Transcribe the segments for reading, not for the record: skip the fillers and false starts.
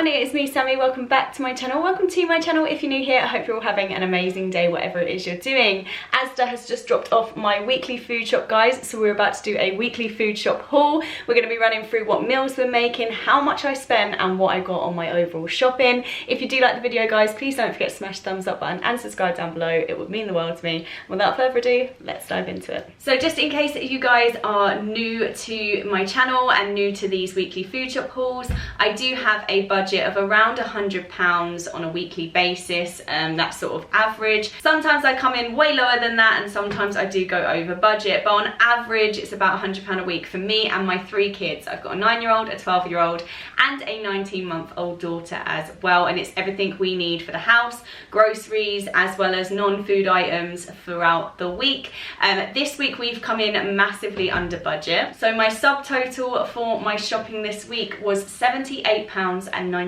everyone, it is me, Sammy. Welcome back to my channel. Welcome to my channel if you're new here. I hope you're all having an amazing day, whatever it is you're doing. Asda has just dropped off my weekly food shop, guys, so we're about to do a weekly food shop haul. We're going to be running through what meals we're making, how much I spent, and what I got on my overall shopping. If you do like the video, guys, please don't forget to smash the thumbs up button and subscribe down below. It would mean the world to me. Without further ado, let's dive into it. So just in case you guys are new to my channel and new to these weekly food shop hauls, I do have a budget of around £100 on a weekly basis. That's sort of average. Sometimes I come in way lower than that, and sometimes I do go over budget, but on average it's about £100 a week for me and my 3 kids. I've got a 9-year-old, a 12-year-old and a 19-month-old daughter as well, and it's everything we need for the house, groceries as well as non-food items throughout the week. This week we've come in massively under budget, so my subtotal for my shopping this week was £78.99.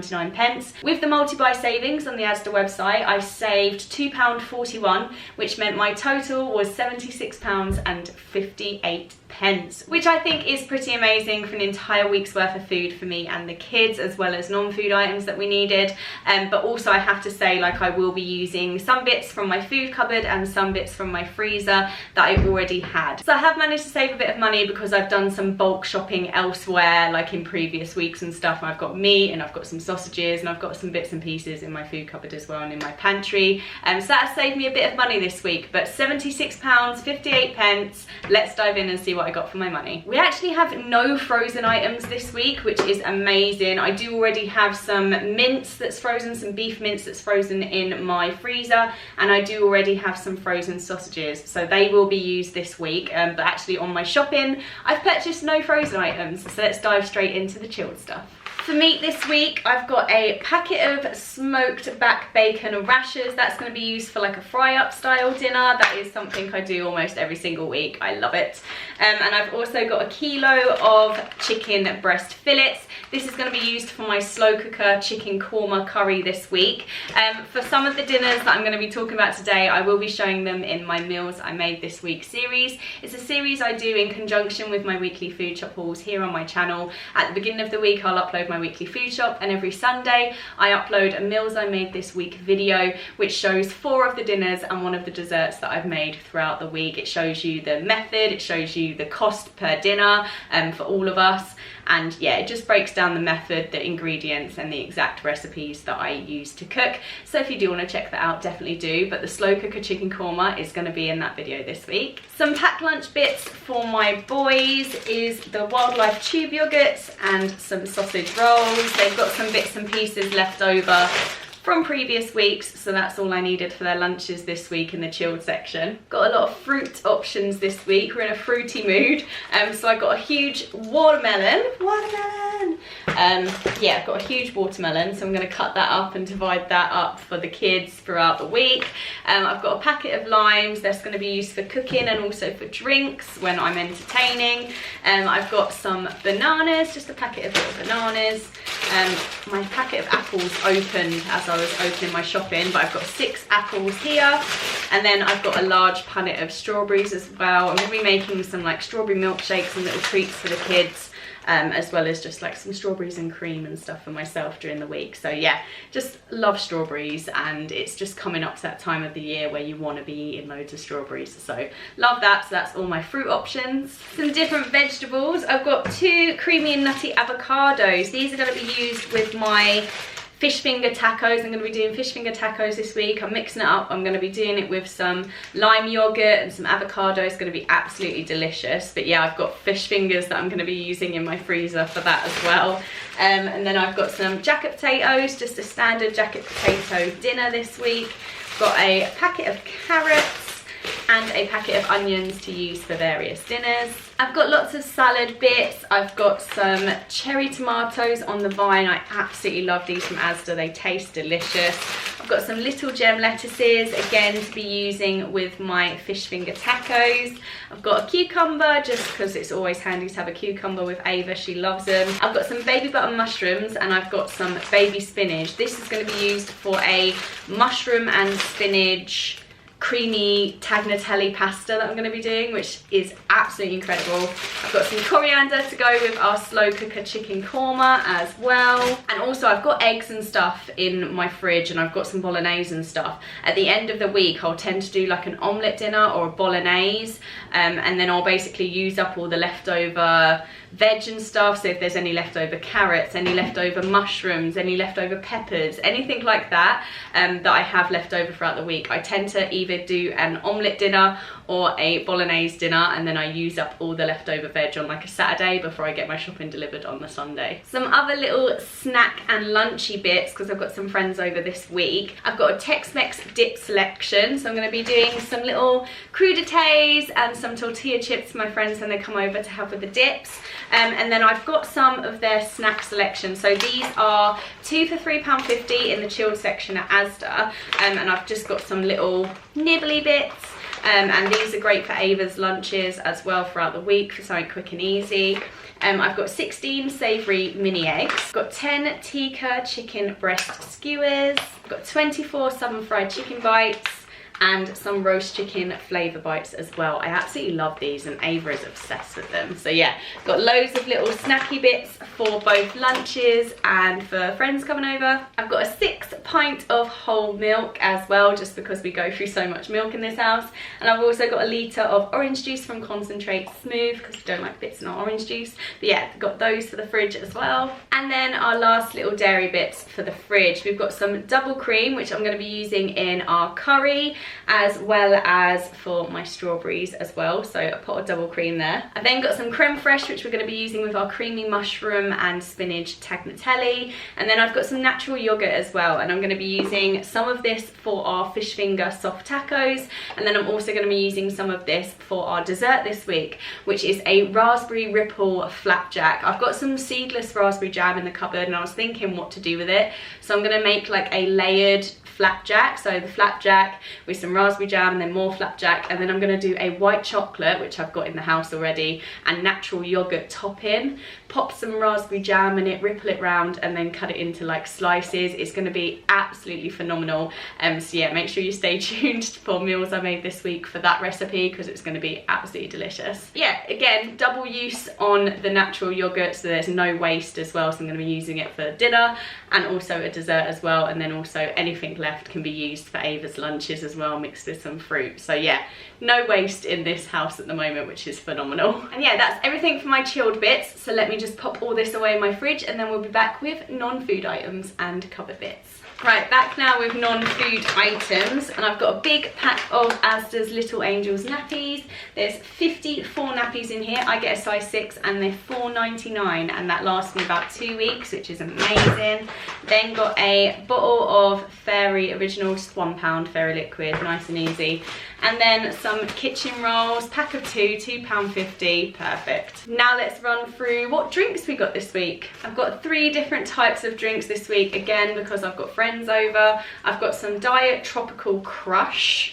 With the multi-buy savings on the Asda website, I saved £2.41, which meant my total was £76.58, which I think is pretty amazing for an entire week's worth of food for me and the kids, as well as non-food items that we needed. But also I have to say, like, I will be using some bits from my food cupboard and some bits from my freezer that I already had. So I have managed to save a bit of money because I've done some bulk shopping elsewhere, like in previous weeks and stuff. I've got meat and I've got some sausages and I've got some bits and pieces in my food cupboard as well and in my pantry. So that saved me a bit of money this week, but £76.58. Let's dive in and see what I got for my money. We actually have no frozen items this week, which is amazing. I do already have some mince that's frozen, some beef mince that's frozen in my freezer, and I do already have some frozen sausages, so they will be used this week. But actually on my shopping I've purchased no frozen items, so let's dive straight into the chilled stuff. For meat this week, I've got a packet of smoked back bacon rashers. That's going to be used for like a fry-up style dinner. That is something I do almost every single week. I love it. And I've also got a kilo of chicken breast fillets. This is going to be used for my slow cooker chicken korma curry this week. For some of the dinners that I'm going to be talking about today, I will be showing them in my Meals I Made This Week series. It's a series I do in conjunction with my weekly food shop hauls here on my channel. At the beginning of the week, I'll upload my weekly food shop, and every Sunday I upload a Meals I Made This Week video, which shows 4 of the dinners and 1 of the desserts that I've made throughout the week. It shows you the method, it shows you the cost per dinner for all of us, and yeah, it just breaks down the method, the ingredients and the exact recipes that I use to cook. So if you do want to check that out, definitely do. But the slow cooker chicken korma is going to be in that video this week. Some packed lunch bits for my boys is the Wildlife tube yogurts and some sausage rolls. They've got some bits and pieces left over from previous weeks, so that's all I needed for their lunches this week in the chilled section. Got a lot of fruit options this week. We're in a fruity mood, so I got a huge watermelon. Yeah, I've got a huge watermelon, so I'm going to cut that up and divide that up for the kids throughout the week. I've got a packet of limes. That's going to be used for cooking and also for drinks when I'm entertaining. I've got some bananas, just a packet of little bananas. My packet of apples opened as I was opening my shopping, but I've got 6 apples here, and then I've got a large punnet of strawberries as well. I'm going to be making some like strawberry milkshakes and little treats for the kids, as well as just like some strawberries and cream and stuff for myself during the week. So yeah, just love strawberries, and it's just coming up to that time of the year where you want to be eating loads of strawberries, so love that. So that's all my fruit options. Some different vegetables. I've got 2 creamy and nutty avocados. These are going to be used with my fish finger tacos. I'm going to be doing fish finger tacos this week. I'm mixing it up. I'm going to be doing it with some lime yogurt and some avocado. It's going to be absolutely delicious. But yeah, I've got fish fingers that I'm going to be using in my freezer for that as well. And then I've got some jacket potatoes, just a standard jacket potato dinner this week. I've got a packet of carrots and a packet of onions to use for various dinners. I've got lots of salad bits. I've got some cherry tomatoes on the vine. I absolutely love these from Asda. They taste delicious. I've got some little gem lettuces, again to be using with my fish finger tacos. I've got a cucumber, just because it's always handy to have a cucumber with Ava. She loves them. I've got some baby button mushrooms, and I've got some baby spinach. This is going to be used for a mushroom and spinach creamy tagliatelle pasta that I'm going to be doing, which is absolutely incredible. I've got some coriander to go with our slow cooker chicken korma as well. And also I've got eggs and stuff in my fridge, and I've got some bolognese and stuff. At the end of the week, I'll tend to do like an omelette dinner or a bolognese, and then I'll basically use up all the leftover veg and stuff. So if there's any leftover carrots, any leftover mushrooms, any leftover peppers, anything like that that I have left over throughout the week, I tend to either do an omelette dinner or a bolognese dinner, and then I use up all the leftover veg on like a Saturday before I get my shopping delivered on the Sunday. Some other little snack and lunchy bits, because I've got some friends over this week. I've got a Tex-Mex dip selection, so I'm going to be doing some little crudités and some tortilla chips for my friends when they come over to help with the dips. And then I've got some of their snack selection. So these are 2 for £3.50 in the chilled section at Asda, and I've just got some little nibbly bits. And these are great for Ava's lunches as well throughout the week for something quick and easy. I've got 16 savoury mini eggs. I've got 10 tikka chicken breast skewers. I've got 24 southern fried chicken bites, and some roast chicken flavour bites as well. I absolutely love these, and Ava is obsessed with them. So yeah, got loads of little snacky bits for both lunches and for friends coming over. I've got a 6 pint of whole milk as well, just because we go through so much milk in this house. And I've also got a litre of orange juice from Concentrate Smooth, because we don't like bits in our orange juice. But yeah, got those for the fridge as well. And then our last little dairy bits for the fridge. We've got some double cream, which I'm going to be using in our curry, as well as for my strawberries as well. So a pot of double cream there. I've then got some creme fraiche, which we're going to be using with our creamy mushroom and spinach tagliatelle. And then I've got some natural yogurt as well, and I'm going to be using some of this for our fish finger soft tacos. And then I'm also going to be using some of this for our dessert this week, which is a raspberry ripple flapjack. I've got some seedless raspberry jam in the cupboard, and I was thinking what to do with it. So I'm going to make like a layered flapjack. So the flapjack with some raspberry jam, and then more flapjack, and then I'm going to do a white chocolate, which I've got in the house already, and natural yogurt topping. Pop some raspberry jam in it, ripple it round, and then cut it into like slices. It's going to be absolutely phenomenal. So yeah, make sure you stay tuned for meals I made this week for that recipe, because it's going to be absolutely delicious. Yeah, again, double use on the natural yogurt, so there's no waste as well. So I'm going to be using it for dinner and also a dessert as well, and then also anything left can be used for Ava's lunches as well, mixed with some fruit. So yeah, no waste in this house at the moment, which is phenomenal. And yeah, that's everything for my chilled bits. So let me just pop all this away in my fridge, and then we'll be back with non-food items and cupboard bits. Right, back now with non-food items, and I've got a big pack of Asda's Little Angels nappies. There's 54 nappies in here. I get a size 6, and they're £4.99, and that lasts me about 2 weeks, which is amazing. Then got a bottle of Fairy Originals, £1 Fairy Liquid, nice and easy. And then some kitchen rolls, pack of 2, £2.50, perfect. Now let's run through what drinks we got this week. I've got 3 different types of drinks this week, again because I've got friends over. I've got some Diet Tropical Crush,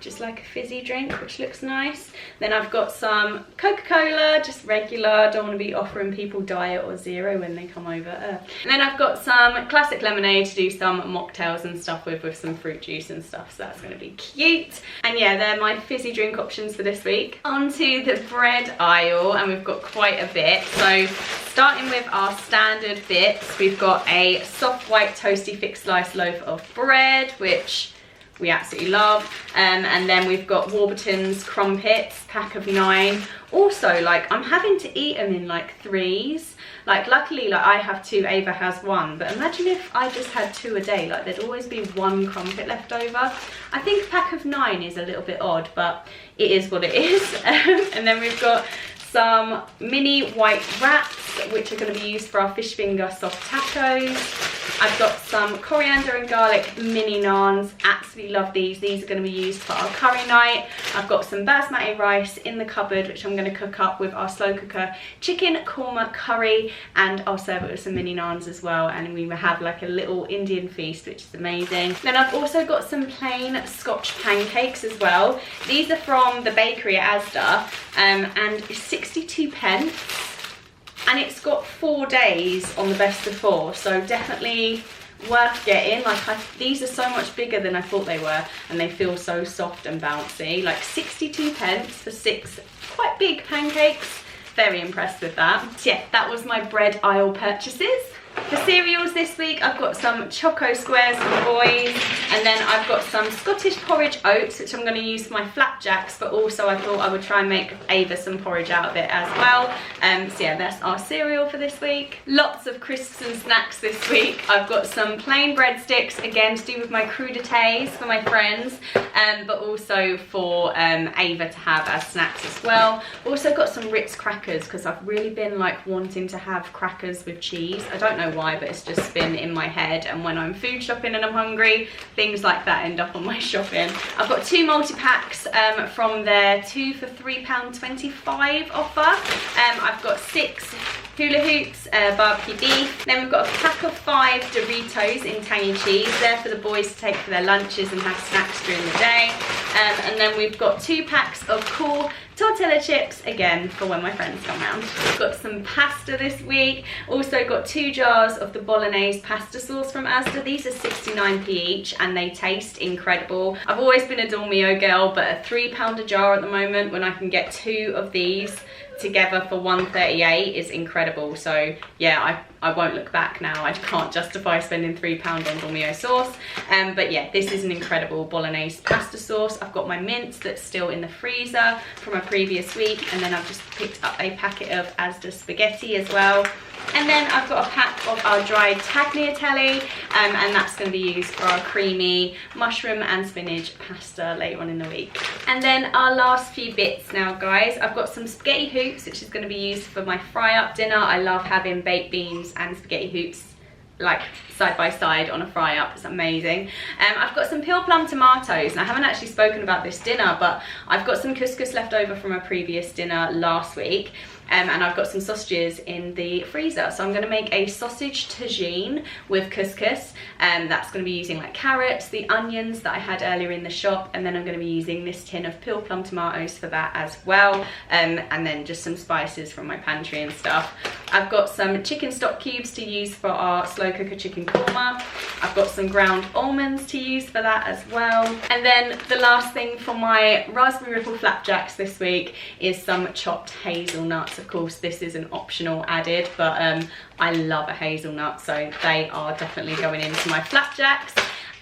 just like a fizzy drink, which looks nice. Then I've got some Coca-Cola, just regular, don't want to be offering people diet or zero when they come over. And then I've got some classic lemonade to do some mocktails and stuff with some fruit juice and stuff, so that's going to be cute. And yeah, they're my fizzy drink options for this week. Onto the bread aisle, and we've got quite a bit. So starting with our standard bits, we've got a soft white toasty thick slice loaf of bread, which we absolutely love. And then we've got Warburton's crumpets, pack of 9. Also, like, I'm having to eat them in like 3s. Like, luckily, like, I have 2, Ava has 1, but imagine if I just had 2 a day. Like, there'd always be 1 crumpet left over. I think a pack of 9 is a little bit odd, but it is what it is. And then we've got some mini white wraps, which are going to be used for our fish finger soft tacos. I've got some coriander and garlic mini naans. Absolutely love these. These are going to be used for our curry night. I've got some basmati rice in the cupboard, which I'm going to cook up with our slow cooker chicken korma curry, and I'll serve it with some mini naans as well, and we will have like a little Indian feast, which is amazing. Then I've also got some plain Scotch pancakes as well. These are from the bakery at Asda, and it's 62p. And it's got 4 days on the best of 4, so definitely worth getting. Like these are so much bigger than I thought they were, and they feel so soft and bouncy. Like 62p for 6 quite big pancakes. Very impressed with that. So yeah, that was my bread aisle purchases. For cereals this week, I've got some Choco Squares for the boys, and then I've got some Scottish porridge oats, which I'm going to use for my flapjacks, but also I thought I would try and make Ava some porridge out of it as well. So yeah, that's our cereal for this week. Lots of crisps and snacks this week. I've got some plain breadsticks, again to do with my crudités for my friends, but also for Ava to have as snacks as well. Also got some Ritz crackers, because I've really been like wanting to have crackers with cheese. I don't know why, but it's just been in my head, and when I'm food shopping and I'm hungry, things like that end up on my shopping. I've got 2 multi-packs from their 2 for £3.25 offer. I've got 6 hula hoops, barbecue beef. Then we've got a pack of 5 Doritos in tangy cheese. They're for the boys to take for their lunches and have snacks during the day. And then we've got 2 packs of cool tortilla chips, again for when my friends come round. We've got some pasta this week. Also got 2 jars of the bolognese pasta sauce from Asda. These are 69p each, and they taste incredible. I've always been a Dolmio girl, but a £3 a jar at the moment, when I can get 2 of these together for £1.38 is incredible. So yeah, I won't look back now. I can't justify spending £3 on Dolmio sauce. But yeah, this is an incredible bolognese pasta sauce. I've got my mince that's still in the freezer from a previous week, and then I've just picked up a packet of Asda spaghetti as well. And then I've got a pack of our dried tagliatelle, and that's going to be used for our creamy mushroom and spinach pasta later on in the week. And then our last few bits now, guys. I've got some spaghetti hoops, which is going to be used for my fry-up dinner. I love having baked beans and spaghetti hoops like side by side on a fry up. It's amazing. I've got some peel plum tomatoes, and I haven't actually spoken about this dinner, but I've got some couscous left over from a previous dinner last week. And I've got some sausages in the freezer, so I'm going to make a sausage tagine with couscous. That's going to be using like carrots, the onions that I had earlier in the shop, and then I'm going to be using this tin of peel plum tomatoes for that as well, and then just some spices from my pantry and stuff. I've got some chicken stock cubes to use for our slow cooker chicken korma. I've got some ground almonds to use for that as well. And then the last thing for my raspberry ripple flapjacks this week is some chopped hazelnuts. Of course, this is an optional added, but I love a hazelnut, so they are definitely going into my flapjacks.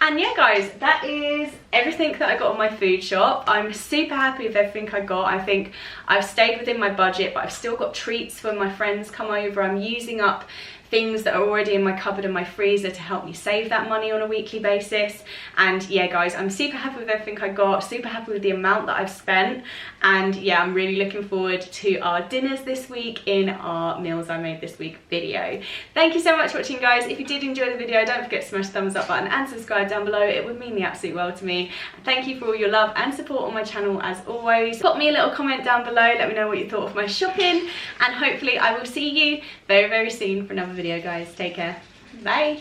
And yeah, guys, that is everything that I got on my food shop. I'm super happy with everything I got. I think I've stayed within my budget, but I've still got treats when my friends come over. I'm using up things that are already in my cupboard and my freezer to help me save that money on a weekly basis. And yeah, guys, I'm super happy with everything I got, super happy with the amount that I've spent. And yeah, I'm really looking forward to our dinners this week in our meals I made this week video. Thank you so much for watching, guys. If you did enjoy the video, don't forget to smash the thumbs up button and subscribe down below. It would mean the absolute world to me. Thank you for all your love and support on my channel as always. Pop me a little comment down below, let me know what you thought of my shopping, and hopefully I will see you very, very soon for another video, guys. Take care. Bye.